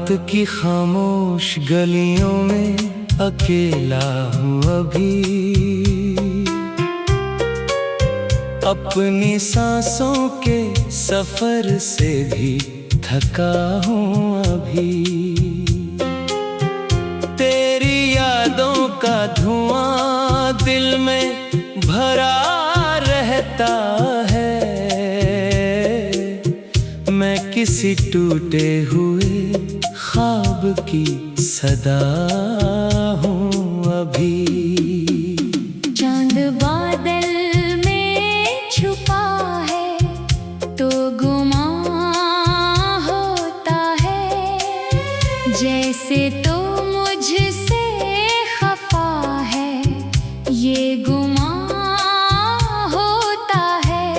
रात की खामोश गलियों में अकेला हूँ अभी, अपनी सांसों के सफर से भी थका हूँ अभी। तेरी यादों का धुआं दिल में भरा रहता है, मैं किसी टूटे हुए ख्वाब की सदा हूँ अभी। चांद बादल में छुपा है तो गुमां होता है, जैसे तो मुझसे खफा है ये गुमां होता है।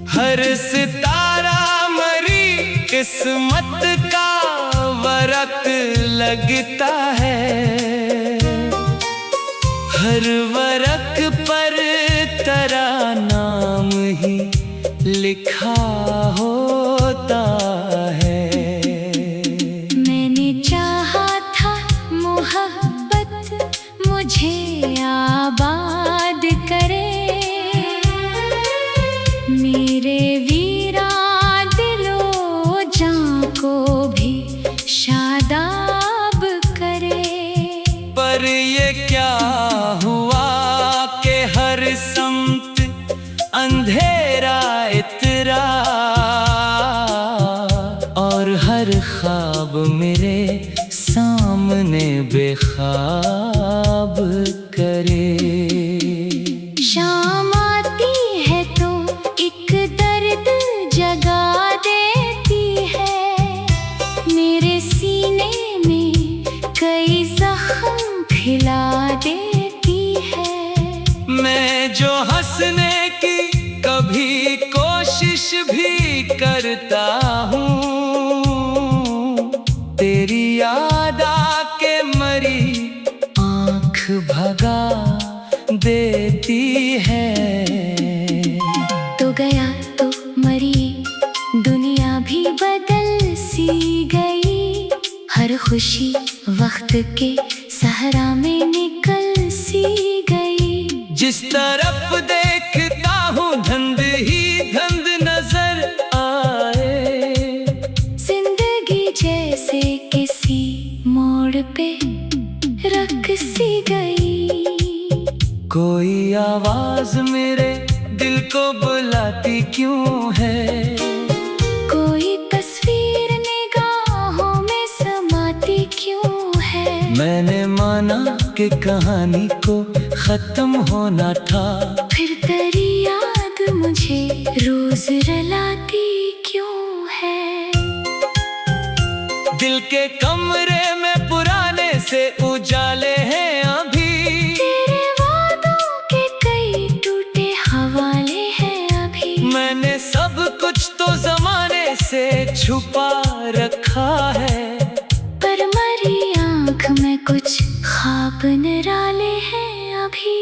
हर सितारा मरी किस्मत का वरक लगता है, हर वरक पर तेरा नाम ही लिखा होता है। मैंने चाहा था मोहब्बत मुझे आबाद करे, मेरे वीरा दिलो जान को भी शादाब करे। पर ये क्या हुआ कि हर सम्त अंधेरा इतरा, और हर ख्वाब मेरे सामने बेख्वाब करे। शाम आती है तो एक दर्द जगा देती है, मेरे सीने में कई जख्म खिला देती है। मैं जो हंसने की कभी कोशिश भी करता हूँ, तेरी याद आके मरी आँख भगा देती है। तो गया तो मरी दुनिया भी बदल सी गई, हर खुशी वक्त के सहरा में निकल सी गई। जिस तरफ देखता हूँ धंध ही धंध नजर आए, जिंदगी जैसे किसी मोड़ पे रख सी गई। कोई आवाज मेरे दिल को बुलाती क्यों है, कोई तस्वीर निगाहों में समाती क्यों है। मैंने माना कि कहानी को खत्म होना था, फिर तेरी याद मुझे रोज रुलाती क्यों है। दिल के कमरे में पुराने से उजाले हैं अभी, तेरे वादों के कई टूटे हवाले हैं अभी। मैंने सब कुछ तो जमाने से छुपा रखा है, पर मरी आँख में कुछ ख्वाब निराले हैं अभी।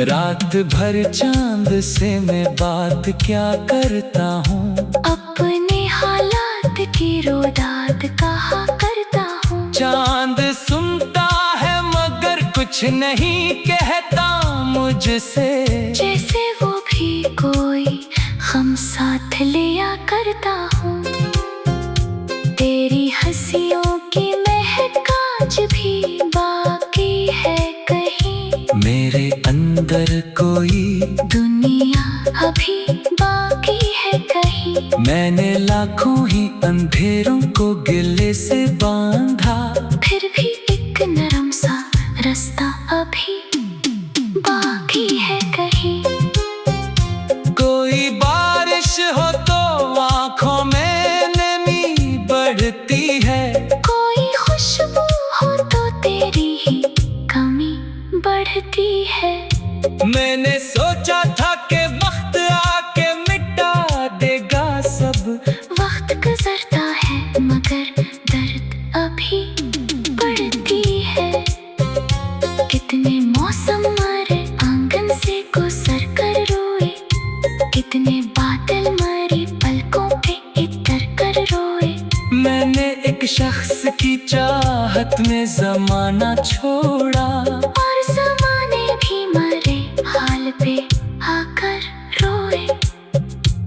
रात भर चांद से मैं बात क्या करता हूँ, अपने हालात की रोदाद कहा करता हूँ। चांद सुनता है मगर कुछ नहीं कहता मुझसे, जैसे वो भी कोई गम साथ लिया करता हूँ। तेरी हंसियों की महक आज भी बाकी है कहीं, मेरे अंदर कोई दुनिया अभी बाकी है कहीं। मैंने लाखों ही अंधेरों को गिले से बांधा, फिर भी एक नरम सा रास्ता अभी बाकी है कहीं। कोई बारिश हो तो आँखों में नमी बढ़ती है, कोई खुशबू हो तो तेरी ही कमी बढ़ती है। मैंने सोचा था कि वक्त आके मिटा देगा सब, वक्त गुजरता है मगर दर्द अभी बढ़ती है। कितने मौसम मरे आंगन से गुजर कर रोए, कितने बादल मरे पलकों पे इतर कर रोए। मैंने शख्स की चाहत में जमाना छोड़ा, और जमाने भी मरे हाल पे आकर रोए।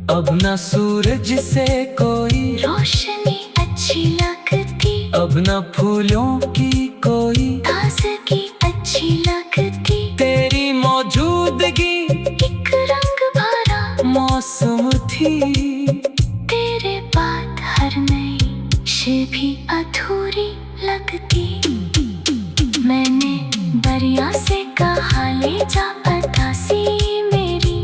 अब ना सूरज से कोई रोशनी अच्छी लगती, अब ना फूलों की कोई ताजगी अच्छी लगती। तेरी मौजूदगी एक रंग भरा मौसम थी, तेरे बाद हर नई शे भी अधूरी लगती। मैंने दरिया से कहा ले जा अतासी मेरी,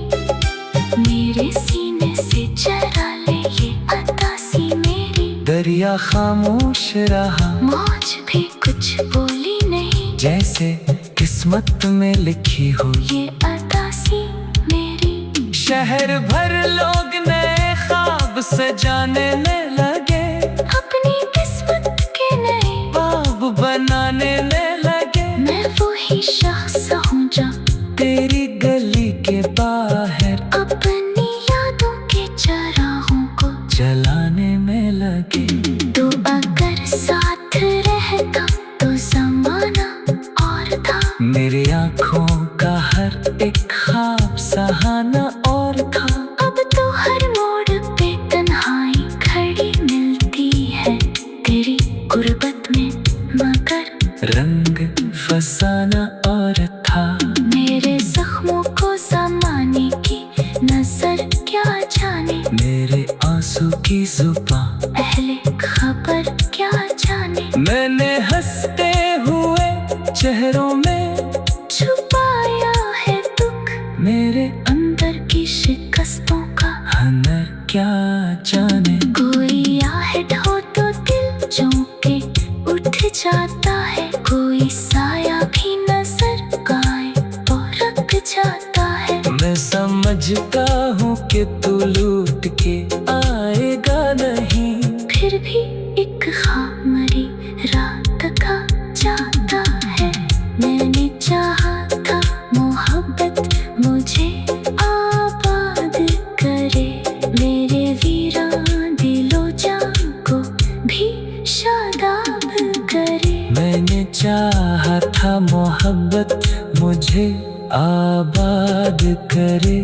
मेरे सीने से चरा ले ये अतासी मेरी। दरिया खामोश रहा, मौज भी कुछ बोली नहीं, जैसे किस्मत में लिखी हो ये अतासी मेरी। शहर भर लोग नए ख्वाब सजाने में लगे, अपनी किस्मत के नए ख्वाब बनाने में लगे। मैं वही शख्स हूँ जो तेरी गली के बाहर अपनी यादों के चराहों को जलाने में लगे। तो अगर साथ रहता तो जमाना और था, मेरी आँखों का हर एक ख्वाब सहाना और था। अब तो हर मोड़ पे तन्हाई खड़ी मिलती है तेरी गुर्बत में, मगर रंग फसाना और था। मेरे जख्मों को जमाने की नजर क्या जाने, मेरे आंसू की जुबान अहले खबर क्या जाने। मैंने हंसते हुए चेहरों में छुपाया है दुख, मेरे अंदर की शिकस्तों का हुनर क्या जाने। कोई आहट हो तो दिल चौंके उठ जाता है, कोई साया भी नजर आए तो रख जाता है। मैं समझता हूँ कि तू लूट के आएगा नहीं, फिर भी एक खामरी रात का जाता है। मैंने चाहा था मोहब्बत मुझे आबाद करे, मेरे वीरान दिलो जान को भी शादाब करे। मैंने चाहा था मोहब्बत मुझे आबाद करे।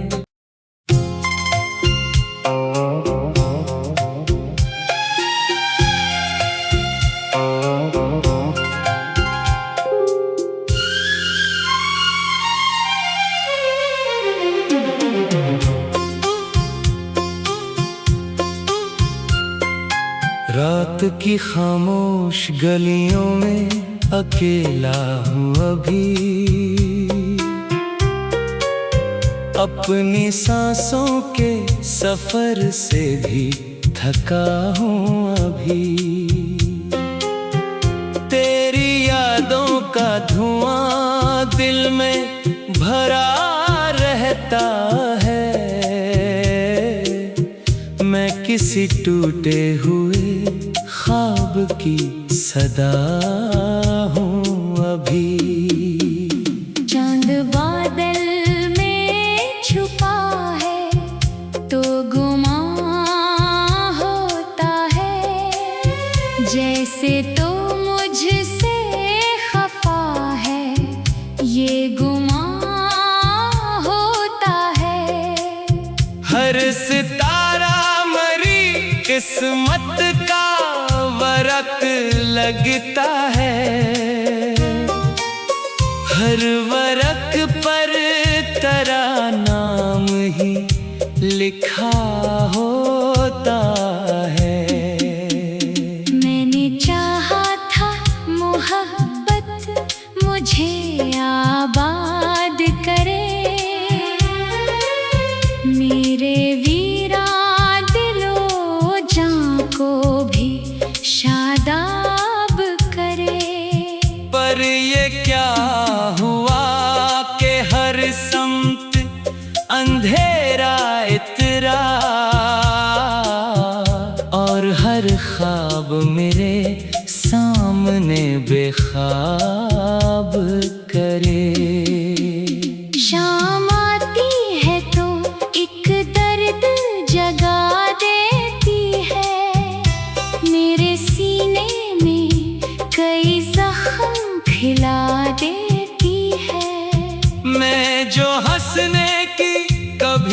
रात की खामोश गलियों में अकेला हूँ अभी, अपनी सांसों के सफर से भी थका हूँ अभी। तेरी यादों का धुआं दिल में भरा रहता है, मैं किसी टूटे हुए ख्वाब की सदा हूँ अभी। चांद बादल में छुपा है तो गुमां होता है, जैसे तो मुझसे खफा है ये गुमां होता है। हर सितारा मरी किस्मत का वरक लगता है, हर वरक पर तेरा नाम ही लिखा होता है। मैंने चाहा था मोहब्बत मुझे आबाद करे, मेरे वीरा दिलो जान को भी शादाब करे। पर ये क्या हुआ कि हर समत अंधेरा इतरा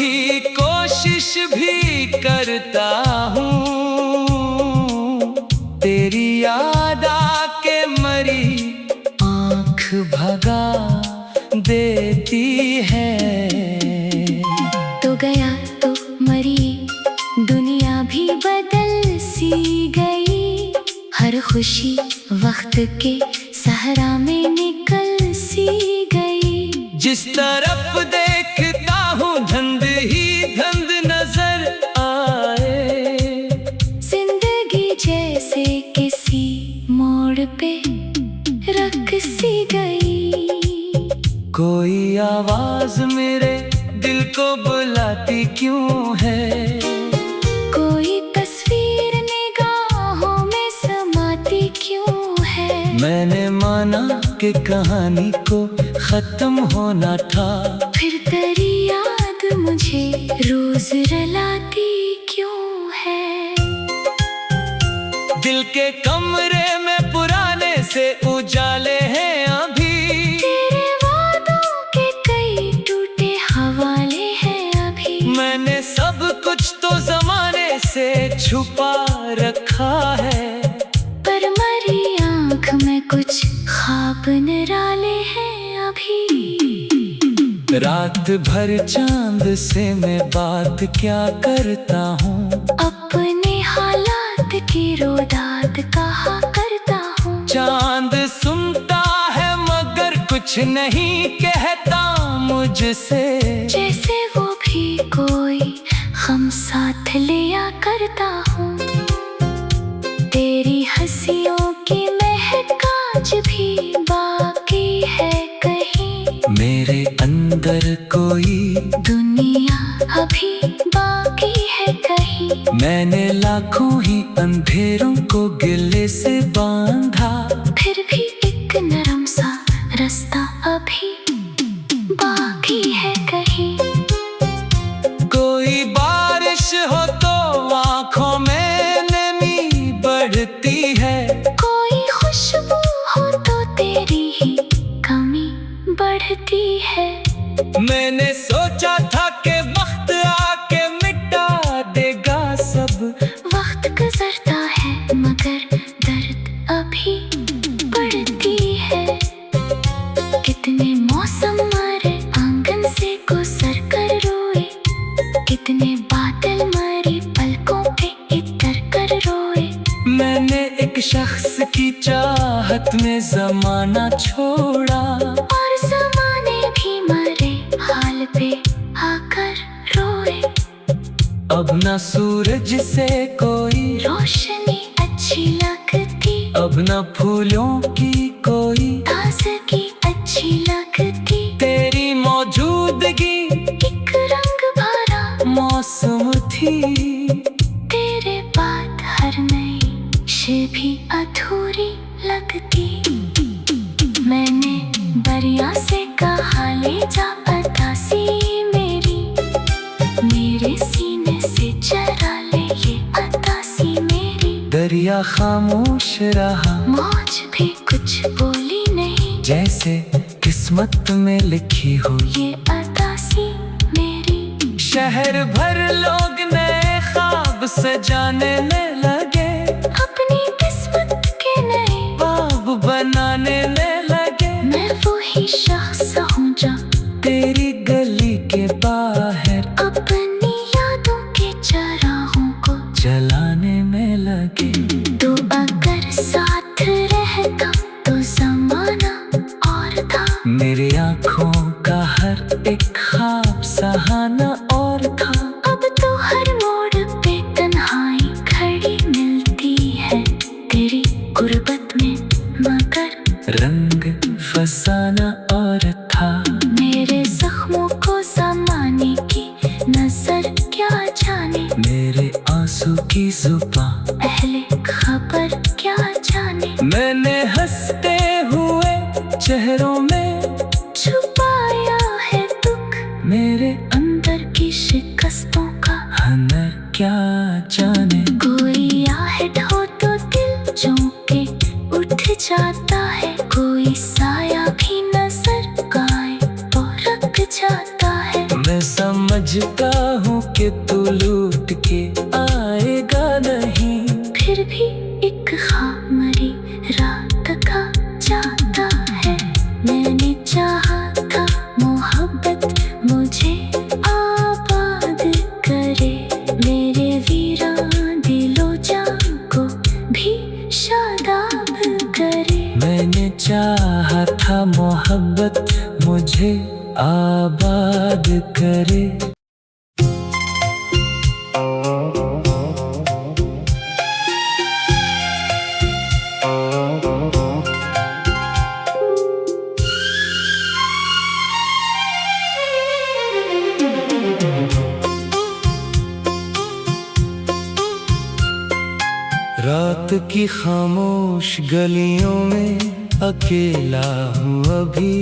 कभी कोशिश भी करता हूँ, तेरी याद आके मरी आँख भगा देती है। तो गया तो मरी दुनिया भी बदल सी गई, हर खुशी वक्त के सहरा में निकल सी गई। जिस तरफ देखता हूँ धंध ही धंध नजर आए, जिंदगी जैसे किसी मोड़ पे रख सी गई। कोई आवाज मेरे दिल को बुलाती क्यों है, कोई तस्वीर निगाहों में समाती क्यों है। मैंने माना कि कहानी को खत्म होना था, फिर तेरी याद मुझे रोज रुलाती क्यों है। दिल के कमरे में पुराने से उजाले हैं अभी, तेरे वादों के कई टूटे हवाले हैं अभी। मैंने सब कुछ तो जमाने से छुपा रखा है, पर मरी आँख में कुछ ख्वाब निराले हैं अभी। रात भर चांद से मैं बात क्या करता हूँ, अपने हालात की रोदात कहा करता हूँ। चांद सुनता है मगर कुछ नहीं कहता मुझसे, जैसे वो भी कोई हम साथ लिया करता हूँ। तेरी हंसियों की महक आज भी बाकी है कहीं, मेरे अंदर कोई दुनिया अभी बाकी है कहीं। मैंने लाखों ही अंधेरों को गिले से बांधा, फिर भी एक नरम सा रास्ता अभी बाकी है कहीं। कोई बारिश हो तो आँखों में नमी बढ़ती है, कोई खुशबू हो तो तेरी ही कमी बढ़ती है। मैंने सोचा था कि वक्त आके मिटा देगा सब, वक्त गुजरता है मगर दर्द अभी बढ़ती है। कितने मौसम मारे आंगन से गुजर कर रोए, कितने बादल मारी पलकों पे इतर कर रोए। मैंने एक शख्स की चाहत में जमाना छोड़ा, और ज़माने भी मरे हाल पे आकर रोए। अब न सूरज से कोई रोशनी अच्छी लगती, अब न फूलों की कोई ताज़गी अच्छी लगती। तेरी मौजूदगी एक रंग भरा मौसम थी, तेरे बाद हर नई शे भी अधूरी लगती। मैंने दरिया से कहा ले जा अतासी मेरी, मेरे सीने से चरा ले ये अतासी मेरी। दरिया खामोश रहा, मौज भी कुछ बोली नहीं, जैसे किस्मत में लिखी हो ये अतासी मेरी। शहर भर लोग नए ख्वाब सजाने में लगे, अपनी किस्मत के नए ख्वाब बनाने में लगे। मैं वही शख्स हूँ जो तेरी गली के बाहर अपनी यादों के चराहों को जलाने में लगे। तो अगर साथ रहता तो जमाना और था, मेरी आँखों का हर एक ख्वाब सहाना और था। अब तो हर मोड़ पे तन्हाई खड़ी मिलती है तेरी गुर्बत में, मगर रंग फसाना और था। मेरे जख्मों को जमाने की नजर क्या जाने, मेरे आंसू की जुबान अहले खबर क्या जाने। मैंने हंसते हुए चेहरों में छुपाया है दुख, मेरे अंदर की शिकस्तों का हुनर क्या जाने। कोई आहट हो तो दिल चौंके उठ जाता है, कोई साया भी नजर गाए तो रख जाता है। मैं समझता हूँ कि तू लूट के आएगा नहीं। फिर भी एक ख्वाब मरी रात का जाता है। मैंने चाहा था मोहब्बत मुझे आबाद करे, मेरे वीरान दिलो जान को भी शादाब करे। मैंने चाहा था मोहब्बत मुझे आबाद करे। रात की खामोश गलियों में अकेला हूँ अभी,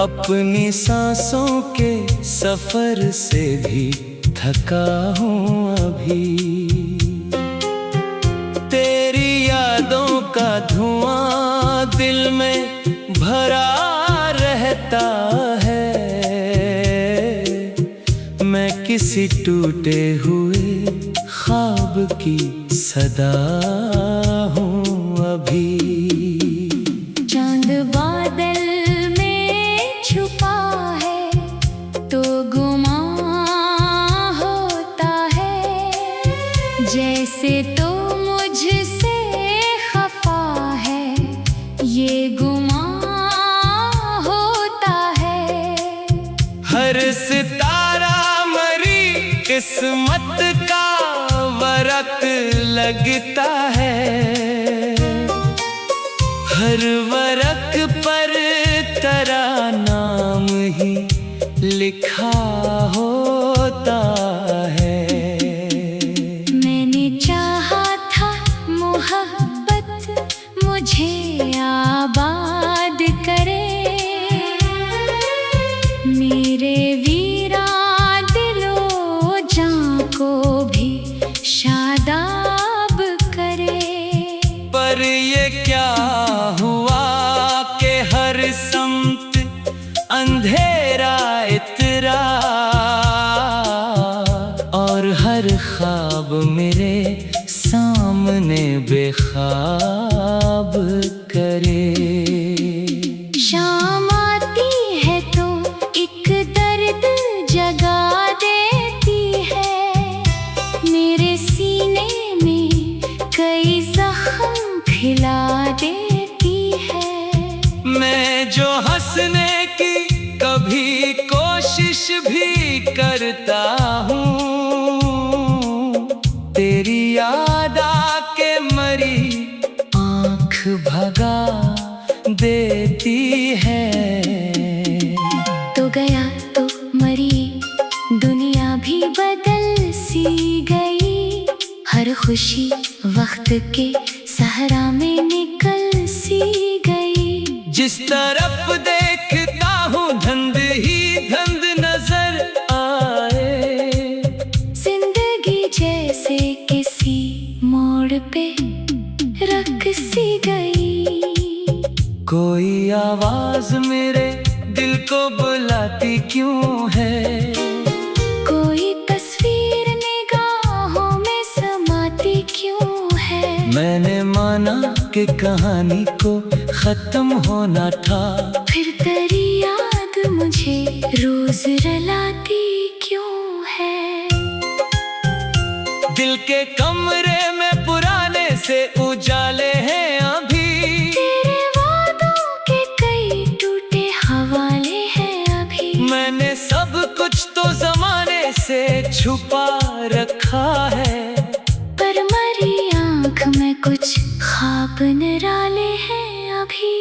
अपनी सांसों के सफर से भी थका हूँ अभी। तेरी यादों का धुआं दिल में भरा रहता है, मैं किसी टूटे हुए ख्वाब की सदा हूँ अभी। चांद बादल में छुपा है तो गुमां होता है, जैसे तो मुझसे खफा है ये गुमां होता है। हर सितारा मरी किस्मत का वरक लगता है, हर वरक पर तेरा नाम ही लिखा होता है। मैंने चाहा था मोहब्बत मुझे आबाद करे, मेरे वीरा दिलो जान को भी शादाब करे। पर ये क्या हुआ कि हर समत अंधेरा इतरा, और हर ख्वाब मेरे सामने बेख्वाब करे। शाम आती है तो एक दर्द जगा देती है, मेरे सीने में कई जख्म खिला देती है। मैं जो हंसने की कभी कोशिश भी करता हूँ, तेरी याद आके मरी आँख भगा देती है। तो गया तो मरी दुनिया भी बदल सी गई, हर खुशी वक्त के सहरा में निकल सी गई। जिस तरफ देखता हूँ धंध ही धंध नजर आए, जिंदगी जैसे किसी मोड़ पे रख सी गई। कोई आवाज मेरे दिल को बुलाती क्यों है, कोई तस्वीर निगाहों में समाती क्यों है। मैंने माना कि कहानी को खत्म होना था, फिर तेरी याद मुझे रोज रुलाती क्यों है। दिल के कमरे में पुराने से उजाले हैं अभी, तेरे वादों के कई टूटे हवाले हैं अभी। मैंने सब कुछ तो जमाने से छुपा रखा है, पर मरी आँख में कुछ ख्वाब निराले हैं अभी।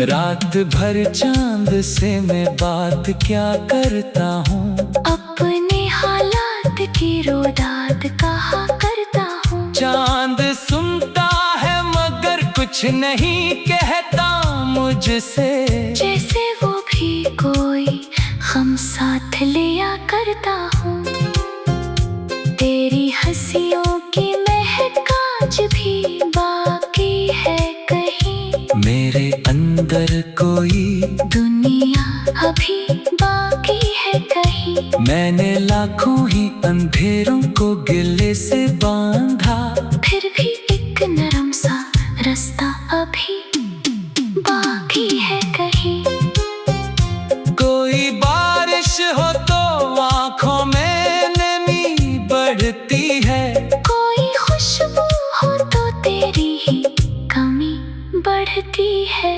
रात भर चांद से मैं बात क्या करता हूँ, अपने हालात की रोदात कहा करता हूँ। चांद सुनता है मगर कुछ नहीं कहता मुझसे, जैसे वो भी कोई हम साथ लिया करता हूँ। तेरी हंसियों की महक आज भी बाकी है कहीं, मेरे अंदर कोई दुनिया अभी बाकी है कहीं। मैंने लाखों ही अंधेरों को गिले से बांधा, फिर भी एक नरम सा रास्ता अभी बाकी है कहीं। कोई बारिश हो तो आँखों में नमी बढ़ती है, कोई खुशबू हो तो तेरी ही कमी बढ़ती है।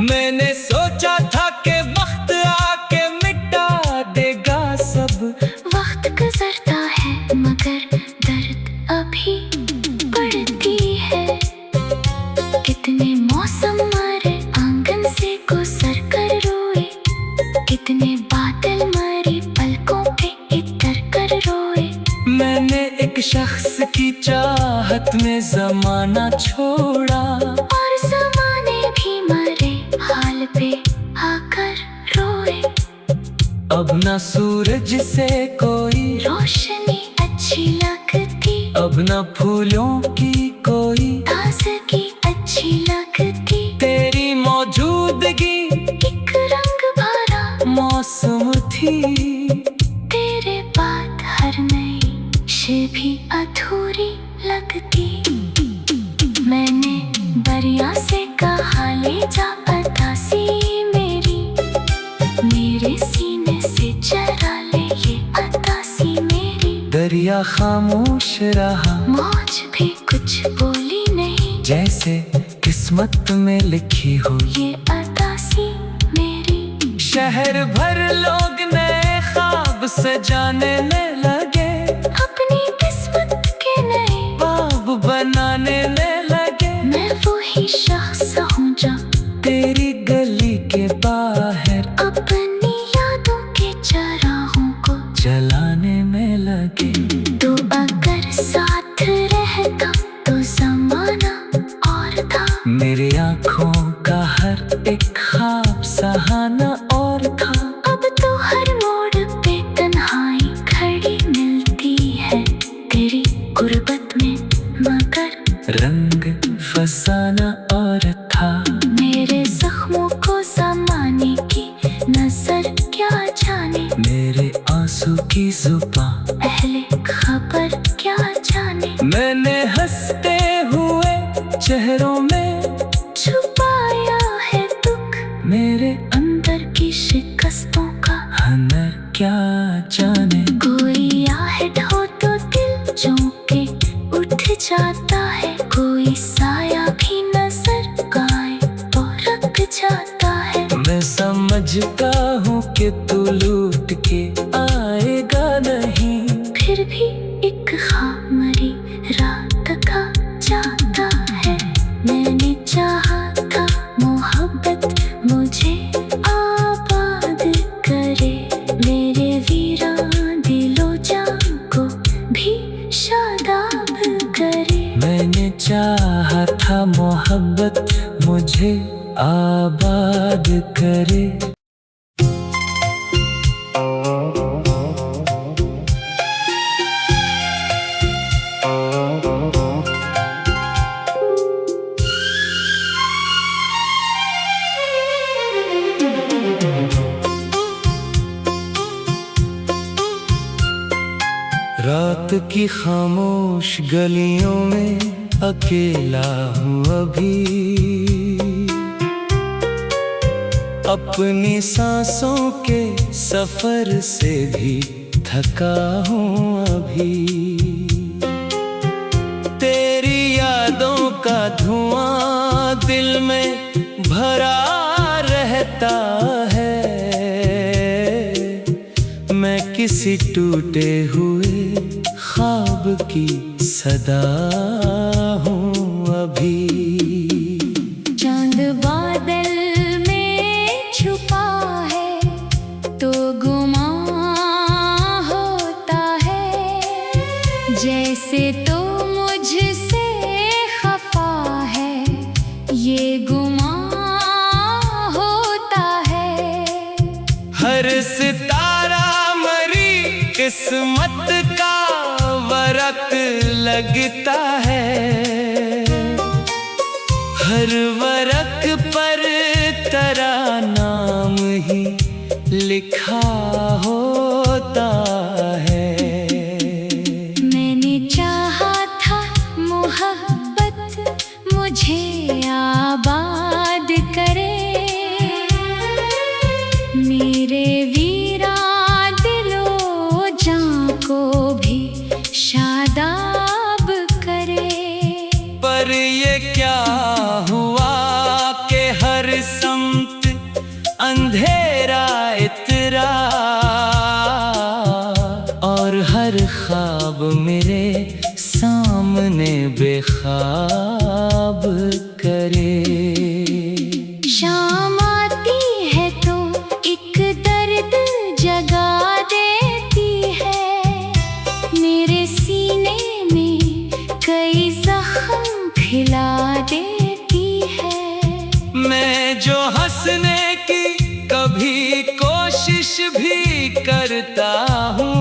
मैंने सोचा था कि वक्त आके मिटा देगा सब, वक्त गुजरता है मगर दर्द अभी बढ़ती है। कितने मौसम मरे आंगन से गुजर कर रोए, कितने बादल मरे पलकों पे इतर कर रोए। मैंने एक शख्स की चाहत में जमाना छोड़ा, और जमाने भी मरे हाल पे आकर रोए। अब ना सूरज से कोई रोशनी अच्छी लगती, अब ना फूलों की कोई ताजगी अच्छी लगती। तेरी मौजूदगी एक रंग भरा मौसम थी, तेरे बाद हर नई शे भी अधूरी लगती। मैंने बरिया से कहा ले जा अतासी मेरी, मेरे सीने से चरा ले ये अतासी मेरी। दरिया खामोश रहा, मौज भी कुछ बोली नहीं, जैसे किस्मत में लिखी हो ये अतासी मेरी। शहर भर लोग नए ख्वाब सजाने में लगे, अपनी किस्मत के नए ख्वाब बनाने में लगे। मैं वही शख्स हूँ जो तेरी गली के बाहर अपनी यादों के चराहों को जलाने में लगे। तो अगर साथ रहता तो जमाना और था, मेरी आँखों का हर एक ख्वाब सहाना और था। अब तो हर मोड़ पे तन्हाई खड़ी मिलती है तेरी गुर्बत में, मगर रंग फसाना और था। मेरे जख्मों को जमाने की नजर क्या जाने, मेरे आंसू की जुबान अहले खबर क्या जाने। मैंने हंसते हुए चेहरों में छुपाया है दुख, मेरे अंदर की शिकस्तों का हनर क्या जाने। कोई आहट हो तो दिल चौंके उठ जाता है, कोई साया भी नजर आए तो रख जाता है। मैं समझता हूँ कि तू लूट के आएगा नहीं, फिर भी एक खामरी रात का जाता है। मैंने चाहा था मोहब्बत मुझे आबाद करे, मेरे वीरान दिलो जान को भी शादाब करे। मैंने चाहा था मोहब्बत मुझे आबाद करे। रात की खामोश गलियों में अकेला हूँ अभी, अपनी सांसों के सफर से भी थका हूँ अभी। तेरी यादों का धुआं दिल में भरा रहता है, मैं किसी टूटे हुए ख्वाब की सदा हूँ अभी। चांद बादल में छुपा है तो गुमां होता है, जैसे तो मुझसे खफा है ये गुमां होता है। हर सितारा मरी किस्मत का वरक लगता है, हर वरक पर तेरा नाम ही लिखा होता है। मैंने चाहा था मोहब्बत मुझे आबाद करे, मेरे वीरा दिलो जान को भी शादाब करे। पर ये क्या हुआ कि हर समत अंधेरा इतरा, और हर ख्वाब मेरे सामने बेख्वाब करे। शाम आती है तो एक दर्द जगा देती है, मेरे सीने में कई जख्म खिला देती है। मैं जो हंसने की कभी कोशिश भी करता हूँ,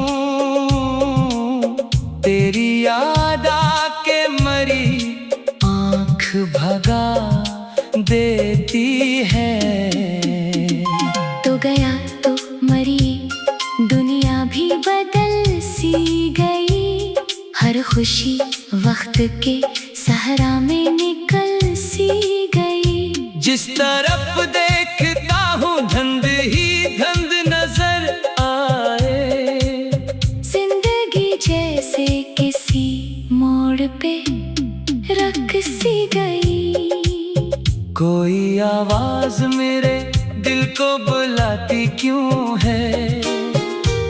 तेरी याद आके मरी आँख भगा देती है। तो गया तो मरी दुनिया भी बदल सी गई, हर खुशी वक्त के सहरा में निकल सी गई। जिस तरफ देखता हूँ धंध ही धंध नजर आए, जिंदगी जैसे किसी मोड़ पे रख सी गई। कोई आवाज मेरे दिल को बुलाती क्यों है,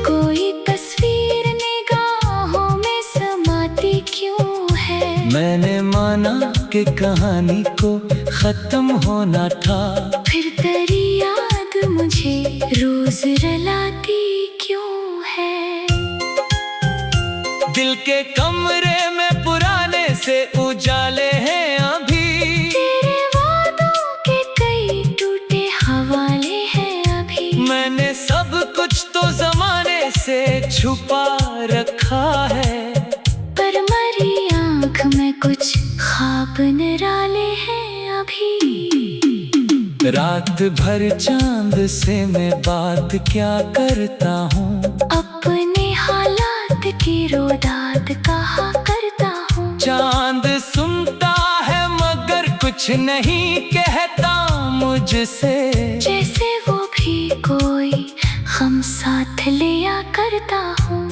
कोई तस्वीर निगाहों में समाती क्यों है। मैंने माना कि कहानी को खत्म होना था, फिर तेरी याद मुझे रोज रुलाती क्यों है। दिल के कमरे में पुराने से उजाले हैं अभी, तेरे वादों के कई टूटे हवाले हैं अभी। मैंने सब कुछ तो जमाने से छुपा रखा है, पर मरी आँख में कुछ ख्वाब निराले हैं अभी। रात भर चांद से मैं बात क्या करता हूँ, अपने हालात की रोदात कहा करता हूँ। चांद सुनता है मगर कुछ नहीं कहता मुझसे, जैसे वो भी कोई हम साथ लिया करता हूँ।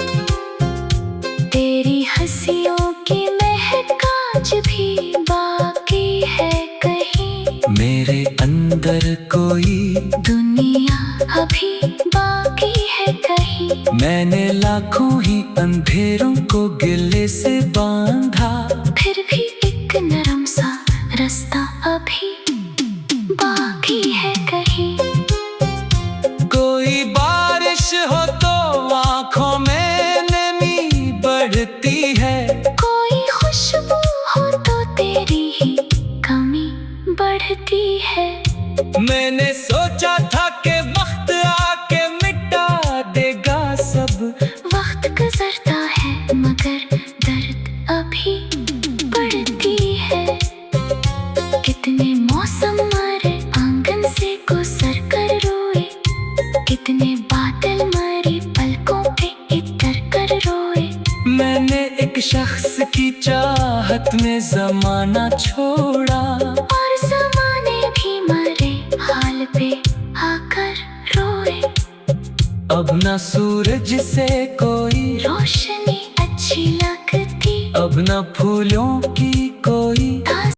तेरी हंसियों की महक आज भी बाकी है कहीं, मेरे अंदर कोई दुनिया अभी बाकी है कहीं। मैंने लाखों ही अंधेरों को गिले से बांधा, फिर भी एक नरम सा रास्ता अभी बाकी है कहीं। कोई बारिश हो तो आँखों में नमी बढ़ती है, कोई खुशबू हो तो तेरी ही कमी बढ़ती है। मैंने सोचा था कि वक्त आके मिटा देगा सब, वक्त गुजरता है मगर दर्द अभी बढ़ती है। कितने मौसम मरे आंगन से गुजर कर रोए, कितने बादल मरे पलकों पे इतर कर रोए। मैंने एक शख्स की चाहत में जमाना छोड़ा, और जमाने भी मरे हाल पे आकर रोए। अब न सूरज से कोई रोशनी अच्छी लगती, अब न फूलों की कोई